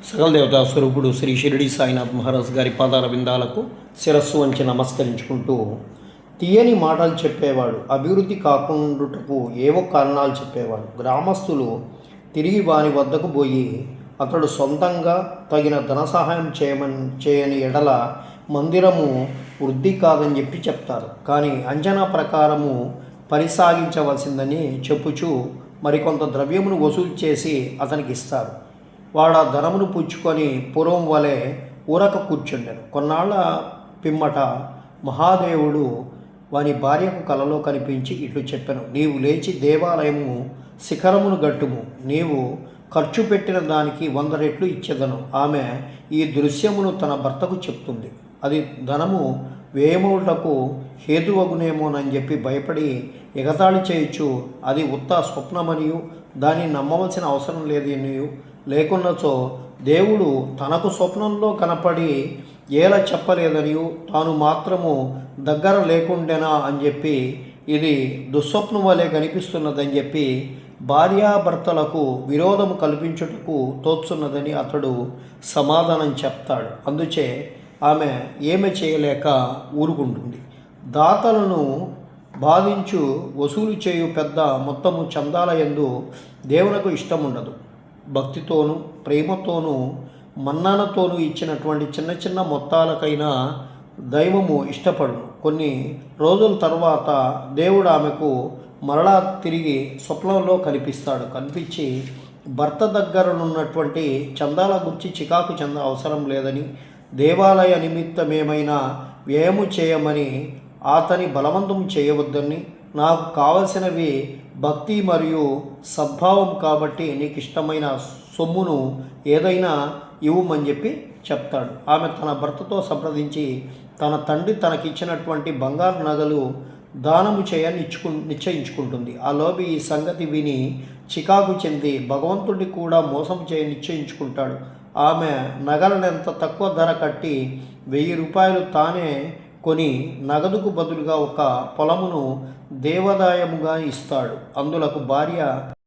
సకల దేవతా స్వరూపుడు శ్రీ షిరిడి సాయినాథ్ మహారాజ్ గారి పాదాల విందాలకు శిరస్సు వంచి నమస్కరించుకుంటూ, తీయని మాటలు చెప్పేవాడు, అభివృద్ధి కాకుండాటకు ఏవో కారణాలు చెప్పేవాడు. గ్రామస్తులు తిరిగి వాని వద్దకు పోయి అతడు సొంతంగా తగిన ధన సహాయం చేయని ఎడల మందిరము వృద్ధి కాదని చెప్తారు. కానీ అంచనా ప్రకారము పరిసాగించవలసిందని చెప్పుచు మరికొంత ద్రవ్యమును వసూలు చేసి అతనికి ఇస్తారు. వాడు ఆ ధనమును పుచ్చుకొని పూర్వం వలె ఊరక కూర్చుండాను. కొన్నాళ్ల పిమ్మట మహాదేవుడు వాని భార్యకు కలలో కనిపించి ఇట్లు చెప్పాను: నీవు లేచి దేవాలయము శిఖరమును గట్టుము, నీవు ఖర్చు పెట్టిన దానికి 100 రెట్లు ఇచ్చేదను. ఆమె ఈ దృశ్యమును తన భర్తకు చెప్తుంది. అది ధనము వేయముటకు హేతువగునేమోనని చెప్పి భయపడి ఎగతాళి చేయొచ్చు. అది ఉత్త స్వప్నమనియు దాన్ని నమ్మవలసిన అవసరం లేదనియు, లేకున్నచో దేవుడు తనకు స్వప్నంలో కనపడి ఎలా చెప్పలేదనియు, తాను మాత్రము దగ్గర లేకుండెనా అని చెప్పి ఇది దుస్వప్నం వలె కనిపిస్తున్నదని చెప్పి భార్యాభర్తలకు విరోధము కల్పించుటకు తోచున్నదని అతడు సమాధానం చెప్తాడు. అందుచే ఆమె ఏమి చేయలేక ఊరుకుంటుంది. దాతలను బాధించు వసూలు చేయు పెద్ద మొత్తము చందాల యందు దేవునకు ఇష్టం ఉండదు. భక్తితోనూ ప్రేమతోనూ మన్ననతోనూ ఇచ్చినటువంటి చిన్న చిన్న మొత్తాలకైనా దైవము ఇష్టపడును. కొన్ని రోజుల తర్వాత దేవుడు ఆమెకు మరలా తిరిగి స్వప్నంలో కనిపించి భర్త దగ్గరనున్నటువంటి చందాల గురించి చికాకు చెంద అవసరం లేదని, దేవాలయ నిమిత్తమేమైనా వ్యయము చేయమని అతని బలవంతం చేయవద్దని, నాకు కావలసినవి భక్తి మరియు సద్భావం కాబట్టి నీకు ఇష్టమైన సొమ్మును ఏదైనా ఇవ్వమని చెప్పి చెప్తాడు. ఆమె తన భర్తతో సంప్రదించి తన తండ్రి తనకిచ్చినటువంటి బంగారు నగలు దానము నిశ్చయించుకుంటుంది. ఆ లోబి ఈ సంగతి విని చికాకు చెంది భగవంతుడిని కూడా మోసం నిశ్చయించుకుంటాడు. ఆమె నగలను ఎంత తక్కువ ధర కట్టి 1000 రూపాయలు తానే కొని నగదుకు బదులుగా ఒక పొలమును దేవాదాయముగా ఇస్తాడు. అందులకు భార్య